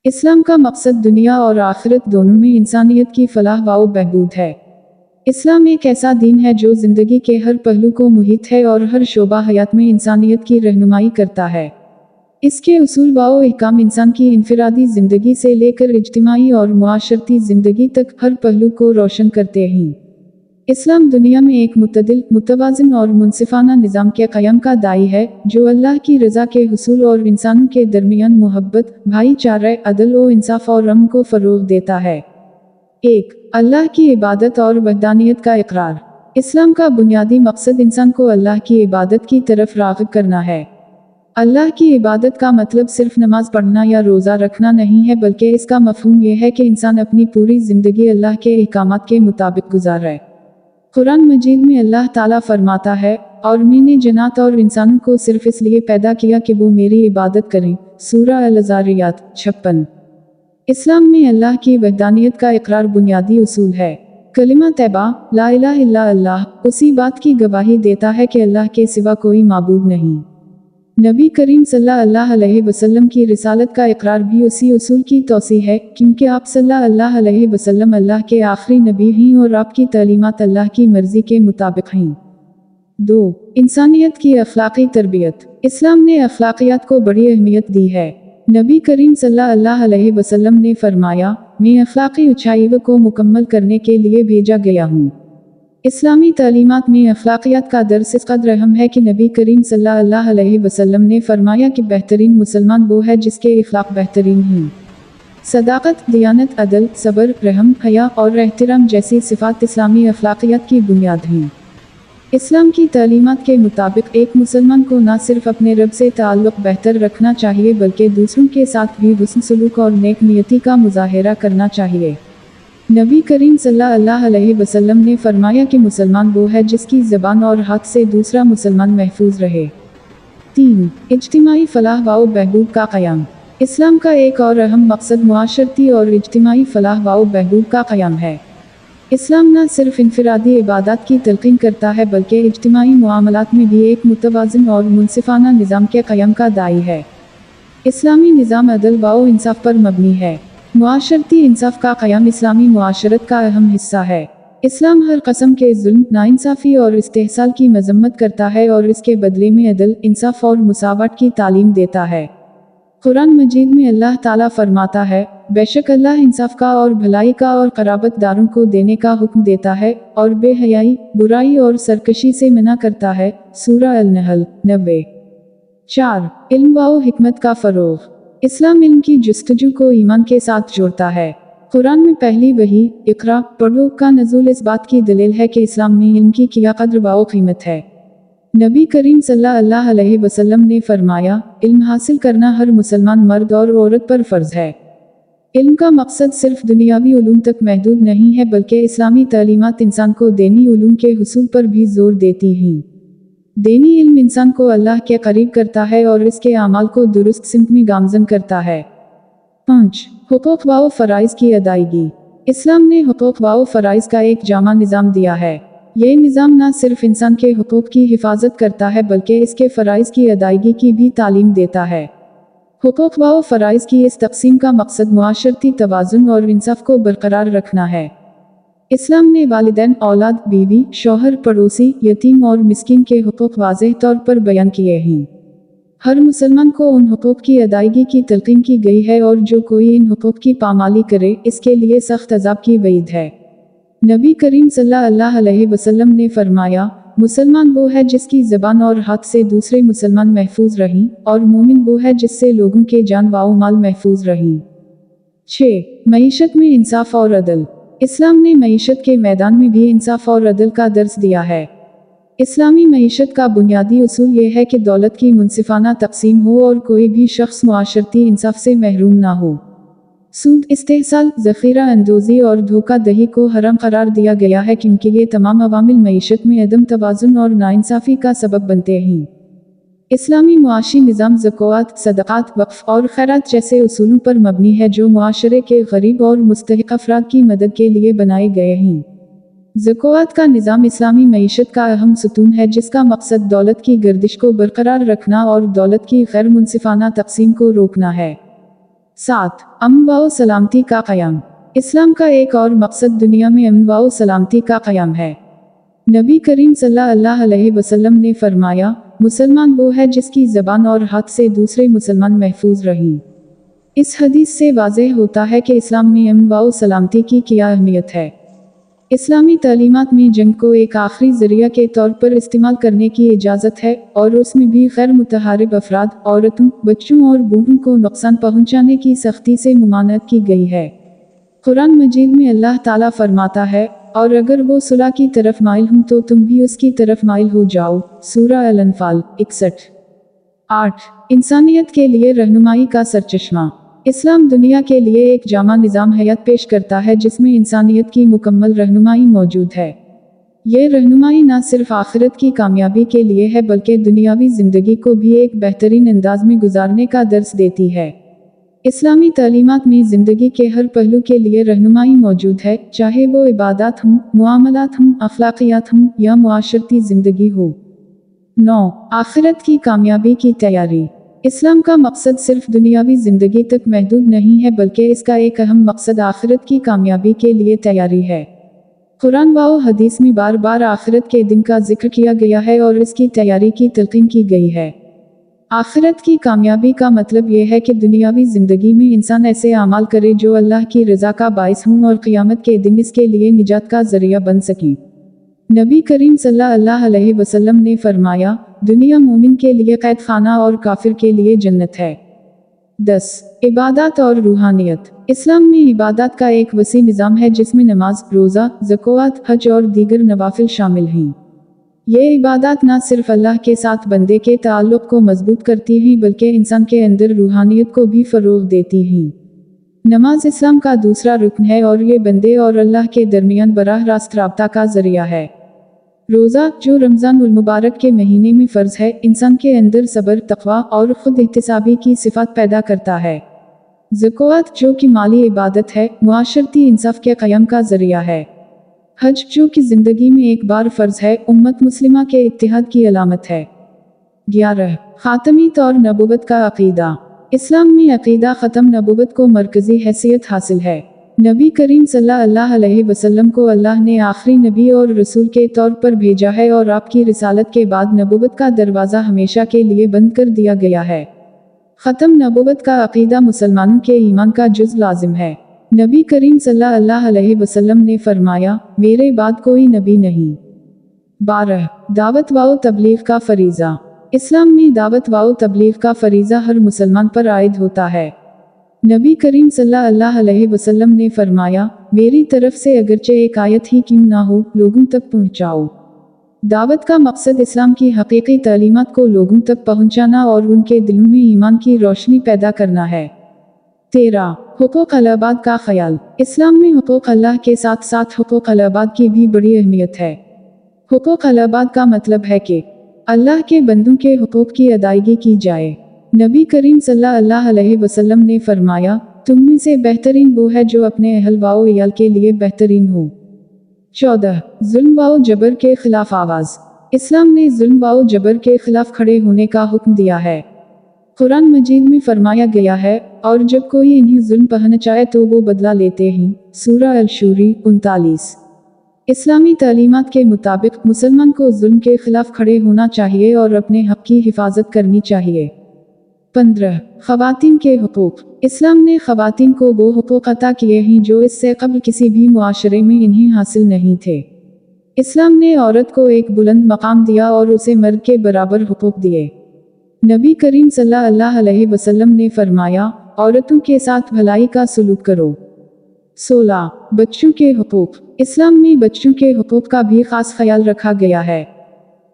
इस्लाम का मकसद दुनिया और आखिरत दोनों में इंसानियत की फलाह व बहबूद है। इस्लाम एक ऐसा दीन है जो ज़िंदगी के हर पहलू को मुहित है और हर शोबा हयात में इंसानियत की रहनुमाई करता है। इसके उसूल व अहकाम इंसान की इनफरादी ज़िंदगी से लेकर इज्तिमाई और मुआशरती ज़िंदगी तक हर पहलू को रोशन करते हैं। इस्लाम दुनिया में एक मुतदिल, मुतवाज़िन और मुनसिफाना निज़ाम के क़याम का दाई है, जो अल्लाह की रज़ा के हुसूल और इंसानों के दरमियान मोहब्बत, भाईचारा, अदल और इंसाफ और रहम को फ़रोग़ देता है। 1. अल्लाह की इबादत और वहदानियत का इकरार। इस्लाम का बुनियादी मकसद इंसान को अल्लाह की इबादत की तरफ राग़िब करना है। अल्लाह की इबादत का मतलब सिर्फ नमाज पढ़ना या रोज़ा रखना नहीं है, बल्कि इसका मफ़हूम यह है कि इंसान अपनी पूरी ज़िंदगी अल्लाह के अहकामात के मुताबिक गुजारे। कुरान मजीद में अल्लाह ताला फरमाता है, और मैंने जन्नत और इंसानों को सिर्फ इसलिए पैदा किया कि वो मेरी इबादत करें। सूरह अल-ज़ारियात 56। इस्लाम में अल्लाह की वहदानियत का इकरार बुनियादी उसूल है। कलिमा तैबा, ला इलाहा इल्ला अल्लाह, उसी बात की गवाही देता है कि अल्लाह के सिवा कोई माबूद नहीं। नबी करीम सल्लल्लाहु अलैहि वसल्लम की रिसालत का इकरार भी उसी उसूल की तौसीह है, क्योंकि आप सल्लल्लाहु अलैहि वसल्लम अल्लाह के आखिरी नबी हैं और आपकी तालीमात अल्लाह की मर्ज़ी के मुताबिक हैं। 2. इंसानियत की अखलाकी तरबियत। इस्लाम ने अखलाकियात को बड़ी अहमियत दी है। नबी करीम सल्लल्लाहु अलैहि वसल्लम ने फरमाया, मैं अखलाकी ऊंचाइयों को मुकम्मल करने के लिए भेजा गया हूँ। इस्लामी तालीमात में अखलाकियात का दर्स इस कदर अहम है कि नबी करीम सल्लल्लाहु अलैहि वसल्लम ने फरमाया कि बेहतरीन मुसलमान वो है जिसके अखलाक बेहतरीन हैं। सदाकत, दियानत, अदल, सब्र, रहम, हया और एहतराम जैसी सिफात इस्लामी अखलाकियात की बुनियाद हैं। इस्लाम की तालीमात के मुताबिक एक मुसलमान को न सिर्फ अपने रब से ताल्लुक़ बेहतर रखना चाहिए, बल्कि दूसरों के साथ भी हुस्न सलूक और नेक नियति का मुज़ाहिरा करना चाहिए। नबी करीम सल्लल्लाहु अलैहि वसल्लम ने फरमाया कि मुसलमान वो है जिसकी ज़बान और हाथ से दूसरा मुसलमान महफूज रहे। 3. इज्तिमाई फलाह व बहबूद का क़याम। इस्लाम का एक और अहम मकसद मुआशरती और इज्तिमाई फलाह व बहबूद का क़याम है। इस्लाम न सिर्फ इनफरादी इबादत की तलक़ीन करता है, बल्कि इज्तिमाई मुआमलात में भी एक मुतवाज़िन और मुनसिफाना निज़ाम के क़याम का दाई है। इस्लामी निज़ाम अदल व इंसाफ पर मबनी है। मुआशरती इंसाफ का क़याम इस्लामी मुआशरत का अहम हिस्सा है। इस्लाम हर कस्म के जुल्म, नाइंसाफ़ी और इस्तेहसाल की मज़म्मत करता है और इसके बदले में अदल, इंसाफ और मुसावत की तालीम देता है। कुरान मजीद में अल्लाह ताला फरमाता है, बेशक अल्लाह इंसाफ का और भलाई का और क़राबतदारों को देने का हुक्म देता है और बेहयाई, बुराई और सरकशी से मना करता है। सूरह अल-नहल 90। 4. इल्म व हिकमत का फ़रोग़। इस्लाम इल्म की जुस्तजू को ईमान के साथ जोड़ता है। कुरान में पहली वही, इक़रा, पढ़ो का नज़ूल इस बात की दलील है कि इस्लाम में इल्म की क्या कद्र व क़ीमत है। नबी करीम सल्लल्लाहु अलैहि वसल्लम ने फरमाया, इल्म हासिल करना हर मुसलमान मर्द और औरत पर फ़र्ज़ है। इल्म का मकसद सिर्फ दुनियावी उलूम तक महदूद नहीं है, बल्कि इस्लामी तालीमात इंसान को दीनी उलूम के हुसूल पर भी जोर देती हैं। दीनी इल्म इंसान को अल्लाह के करीब करता है और इसके आमाल को दुरुस्त सिमत में गामज़न करता है। 5. हुकूक़ व फ़राइज़ की अदायगी। इस्लाम ने हुकूक़ व फ़राइज़ का एक जामा निज़ाम दिया है। ये निज़ाम न सिर्फ इंसान के हुकूक़ की हिफाजत करता है, बल्कि इसके फ़राइज़ की अदायगी की भी तालीम देता है। हुकूक़ व फ़राइज़ की इस तक़सीम का मकसद मुआशरती तवाज़ुन और इंसाफ को बरकरार रखना है। इस्लाम ने वालिदैन, औलाद, बीवी, शौहर, पड़ोसी, यतीम और मिस्कीन के हुकूक़ वाज़ेह तौर पर बयान किए हैं। हर मुसलमान को उन हुकूक़ की अदायगी की तलक़ीन की गई है और जो कोई इन हुकूक़ की पामाली करे, इसके लिए सख्त अज़ाब की वईद है। नबी करीम सल्लल्लाहु अलैहि वसल्लम ने फरमाया, मुसलमान वो है जिसकी ज़बान और हाथ से दूसरे मुसलमान महफूज रहें, और मोमिन वो है जिससे लोगों के जान व माल महफूज रहें। 6. मईशत में इंसाफ और अदल। इस्लाम ने मईशत के मैदान में भी इंसाफ और अदल का दर्स दिया है। इस्लामी मईशत का बुनियादी उसूल ये है कि दौलत की मुनसिफाना तक़सीम हो और कोई भी शख्स मुआशरती इंसाफ से महरूम ना हो। सूद, इस्तेहसाल, ज़ख़ीरा अंदोज़ी और धोखा दही को हराम करार दिया गया है, क्योंकि ये तमाम अवामिल मईशत में अदम तवाज़ुन और नाइंसाफ़ी का सबब बनते हैं। इस्लामी मुआशी निज़ाम ज़कात, सदक़ात, वक़्फ़ और खैरात जैसे उसूलों पर मबनी है, जो मुआशरे के गरीब और मुस्तहिक़ अफ़राद की मदद के लिए बनाए गए हैं। ज़कात का निज़ाम इस्लामी मईशत का अहम सतून है, जिसका मकसद दौलत की गर्दिश को बरकरार रखना और दौलत की गैर मुनसिफाना तक़सीम को रोकना है। 7. अमन व सलामती का क़याम। इस्लाम का एक और मकसद दुनिया में अमन व सलामती का क़याम है। नबी करीम सल्लल्लाहु अलैहि वसल्लम ने फरमाया, मुसलमान वो है जिसकी ज़बान और हाथ से दूसरे मुसलमान महफूज रहीं। इस हदीस से वाज़ेह होता है कि इस्लाम में अमन व सलामती की क्या अहमियत है। इस्लामी तालीमात में जंग को एक आखिरी ज़रिया के तौर पर इस्तेमाल करने की इजाज़त है और उसमें भी गैर मुतहारिब अफराद, औरतों, बच्चों और बूढ़ों को नुकसान पहुंचाने की सख्ती से ममानत की गई है। कुरान मजीद में अल्लाह ताला फरमाता है, और अगर वो सुलह की तरफ माइल हों तो तुम भी उसकी तरफ माइल हो जाओ। सूरह अल-अनफाल 61। 8. इंसानियत के लिए रहनुमाई का सरचश्मा। इस्लाम दुनिया के लिए एक जामा निज़ाम हयात पेश करता है जिसमें इंसानियत की मुकम्मल रहनुमाई मौजूद है। ये रहनुमाई न सिर्फ आखिरत की कामयाबी के लिए है बल्कि दुनियावी ज़िंदगी को भी एक बेहतरीन अंदाज में गुजारने का दर्स देती है। इस्लामी तालीमात में ज़िंदगी के हर पहलू के लिए रहनुमाई मौजूद है, चाहे वो इबादत हों, मुआमलात हों, अखलाकियात हों या मुआशरती ज़िंदगी हो। 9. आखिरत की कामयाबी की तैयारी। इस्लाम का मकसद सिर्फ दुनियावी ज़िंदगी तक महदूद नहीं है बल्कि इसका एक अहम मकसद आखिरत की कामयाबी के लिए तैयारी है। कुरान व हदीस में बार बार आखिरत के दिन का जिक्र किया गया है और इसकी तैयारी की तलकीन की गई है। आखिरत की कामयाबी का मतलब यह है कि दुनियावी ज़िंदगी में इंसान ऐसे अमाल करे जो अल्लाह की रज़ा का बाइस हों और क़यामत के दिन इसके लिए निजात का ज़रिया बन सकें। नबी करीम सल्लल्लाहु अलैहि वसल्लम ने फरमाया, दुनिया मोमिन के लिए कैद खाना और काफिर के लिए जन्नत है। 10. इबादत और रूहानियत। इस्लाम में इबादत का एक वसी निज़ाम है जिसमें नमाज, रोज़ा, ज़कात, हज और दीगर नवाफिल शामिल हैं। ये इबादत न सिर्फ अल्लाह के साथ बंदे के ताल्लुक़ को मजबूत करती हैं बल्कि इंसान के अंदर रूहानियत को भी फ़रोग़ देती हैं। नमाज इस्लाम का दूसरा रुकन है और ये बंदे और अल्लाह के दरमियान बराह रास्त राब्ता का ज़रिया है। रोज़ा, जो रमज़ान उल मुबारक के महीने में फ़र्ज़ है, इंसान के अंदर सब्र, तक़वा और ख़ुद एहतिसाबी की सिफ़ात पैदा करता है। ज़कात, जो कि माली इबादत है, मुआशरती इंसाफ़ के क़याम का ज़रिया है। हज, जो कि ज़िंदगी में एक बार फ़र्ज़ है, उम्मत मुस्लिमा के इत्तिहाद की अलामत है। 11. ख़ातमीत और नबूवत का अक़ीदा। इस्लाम में अक़ीदा ख़त्म नबूवत को मरकज़ी हैसियत हासिल है। नबी करीम सल्लल्लाहु अलैहि वसल्लम को अल्लाह ने आखिरी नबी और रसूल के तौर पर भेजा है और आपकी रिसालत के बाद नबूवत का दरवाज़ा हमेशा के लिए बंद कर दिया गया है। ख़त्म नबूवत का अक़ीदा मुसलमानों के ईमान का जुज़ लाजिम है। नबी करीम सल्लल्लाहु अलैहि वसल्लम ने फरमाया, मेरे बाद कोई नबी नहीं। 12. दावत व तबलीग का फ़रीज़ा। इस्लाम में दावत व तबलीग का फ़रीज़ा हर मुसलमान पर आयद होता है। नबी करीम सल्लल्लाहु अलैहि वसल्लम ने फरमाया, मेरी तरफ से अगरचे एक आयत ही क्यों ना हो, लोगों तक पहुँचाओ। दावत का मकसद इस्लाम की हकीकी तालीमात को लोगों तक पहुँचाना और उनके दिलों में ईमान की रोशनी पैदा करना है। 13. हुकूक़ अल-इबाद का ख्याल। इस्लाम में हुकूक़ अल्लाह के साथ साथ हुकूक़ अल-इबाद की भी बड़ी अहमियत है। हुकूक़ अल-इबाद का मतलब है कि अल्लाह के बंदों के हुकूक़ की अदायगी की जाए। नबी करीम सल्लल्लाहु अलैहि वसल्लम ने फरमाया, तुम में से बेहतरीन वो है जो अपने अहल व इयाल के लिए बेहतरीन हो। 14. जुल्म व जबर के खिलाफ आवाज़। इस्लाम ने जुल्म व जबर के खिलाफ खड़े होने का हुक्म दिया है। कुरान मजीद में फरमाया गया है, और जब कोई इन्हें जुल्म पहुंचाए तो वो बदला लेते हैं। सूरह अल-शूरी 39। इस्लामी तालीमात के मुताबिक मुसलमान को जुल्म के खिलाफ खड़े होना चाहिए और अपने हक़ की हिफाजत करनी चाहिए। 15. ख़वातीन के हुकूक़। इस्लाम ने ख़वातीन को वो हुकूक़ अता किए हैं जो इससे क़ब्ल किसी भी मुआशरे में इन्हें हासिल नहीं थे। इस्लाम ने औरत को एक बुलंद मकाम दिया और उसे मर्द के बराबर हुकूक़ दिए। नबी करीम सल्लल्लाहु अलैहि वसल्लम ने फरमाया, औरतों के साथ भलाई का सलूक करो। 16. बच्चों के हुकूक़। इस्लाम में बच्चों के हुकूक़ का भी ख़ास ख्याल रखा गया है।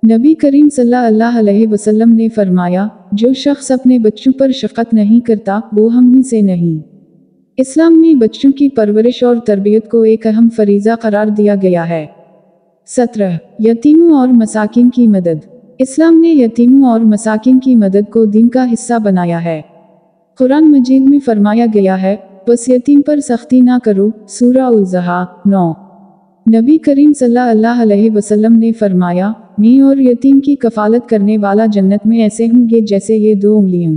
नबी करीम सल्लल्लाहु अलैहि वसल्लम ने फरमाया, जो शख्स अपने बच्चों पर शफ़क़त नहीं करता, वो हम में से नहीं। इस्लाम में बच्चों की परवरिश और तरबियत को एक अहम फ़रीज़ा करार दिया गया है। 17. यतीमों और मसाकिन की मदद। इस्लाम ने यतीमों और मसाकिन की मदद को दीन का हिस्सा बनाया है। कुरान मजीद में फरमाया गया है, बस यतीम पर सख्ती ना करो। सूरह अल-ज़हा 9। नबी करीम सल्लल्लाहु अलैहि वसल्लम ने फरमाया, मैं और यतीम की कफालत करने वाला जन्नत में ऐसे होंगे जैसे ये दो उंगलियां।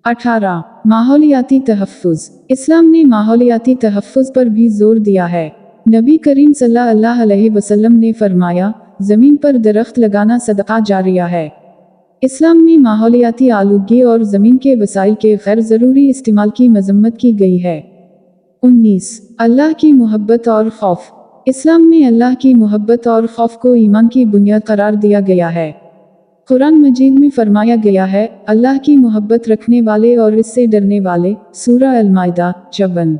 18 माहौलियाती तहफ़्फ़ुज़। इस्लाम ने माहौलियाती तहफ़्फ़ुज़ पर भी जोर दिया है। नबी करीम सल्लल्लाहु अलैहि वसल्लम ने फरमाया, ज़मीन पर दरख्त लगाना सदका जारिया है। इस्लाम में माहौलियाती आलूदगी और ज़मीन के वसाइल के गैर ज़रूरी इस्तेमाल की मज़म्मत की गई है। 19 अल्लाह की मोहब्बत और खौफ। इस्लाम में अल्लाह की मोहब्बत और खौफ को ईमान की बुनियाद करार दिया गया है। कुरान मजीद में फरमाया गया है, अल्लाह की मोहब्बत रखने वाले और इससे डरने वाले। सूरह अल-माइदा 54।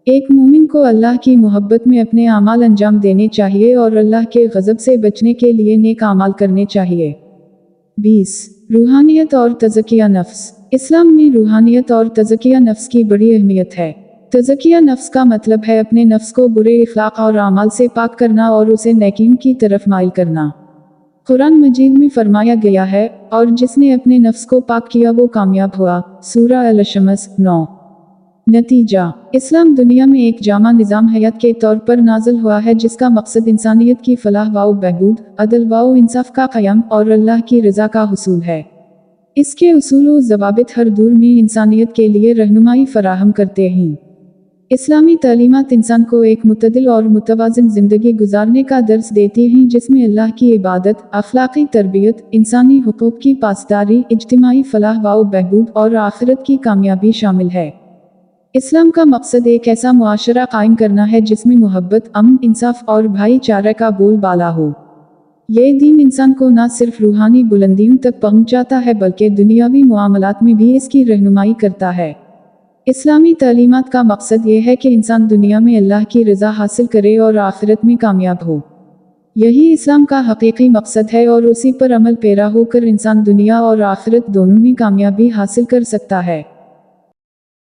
एक मोमिन को अल्लाह की मोहब्बत में अपने आमाल अंजाम देने चाहिए और अल्लाह के गज़ब से बचने के लिए नेक आमाल करने चाहिए। 20 रूहानियत और तज़किया नफ्स। इस्लाम में रूहानियत और तज़किया नफ्स की बड़ी अहमियत है। तज़किया नफ्स का मतलब है अपने नफ्स को बुरे इखलाक और आमाल से पाक करना और उसे नेकीम की तरफ माइल करना। कुरान मजीद में फरमाया गया है, और जिसने अपने नफ्स को पाक किया वो कामयाब हुआ। सूरह अल-शम्स 9। नतीजा, इस्लाम दुनिया में एक जामा निज़ाम हयात के तौर पर नाज़िल हुआ है जिसका मकसद इंसानियत की फलाह व बहबूद, अदल व इंसाफ का क़याम और अल्लाह की रज़ा का हुसूल है। इसके उसूल व ज़वाबित हर दौर में इंसानियत के लिए रहनुमाई फराहम करते हैं। इस्लामी तालीमात इंसान को एक मुतदिल और मुतवाज़िन ज़िंदगी गुजारने का दर्स देती हैं जिसमें अल्लाह की इबादत, अखलाक़ी तरबियत, इंसानी हुकूक़ की पासदारी, इज्तिमाई फलाह व बहबूद और आखिरत की कामयाबी शामिल है। इस्लाम का मकसद एक ऐसा मुआशरा कायम करना है जिसमें मोहब्बत, अमन, इंसाफ और भाईचारे का बोलबाला हो। ये दीन इंसान को न सिर्फ रूहानी बुलंदियों तक पहुँचाता है बल्कि दुनियावी मुआमलात में भी इसकी रहनुमाई करता है। इस्लामी तालीमात का मकसद ये है कि इंसान दुनिया में अल्लाह की रज़ा हासिल करे और आखिरत में कामयाब हो। यही इस्लाम का हकीकी मकसद है और उसी पर अमल पेरा होकर इंसान दुनिया और आखिरत दोनों में कामयाबी हासिल कर सकता है।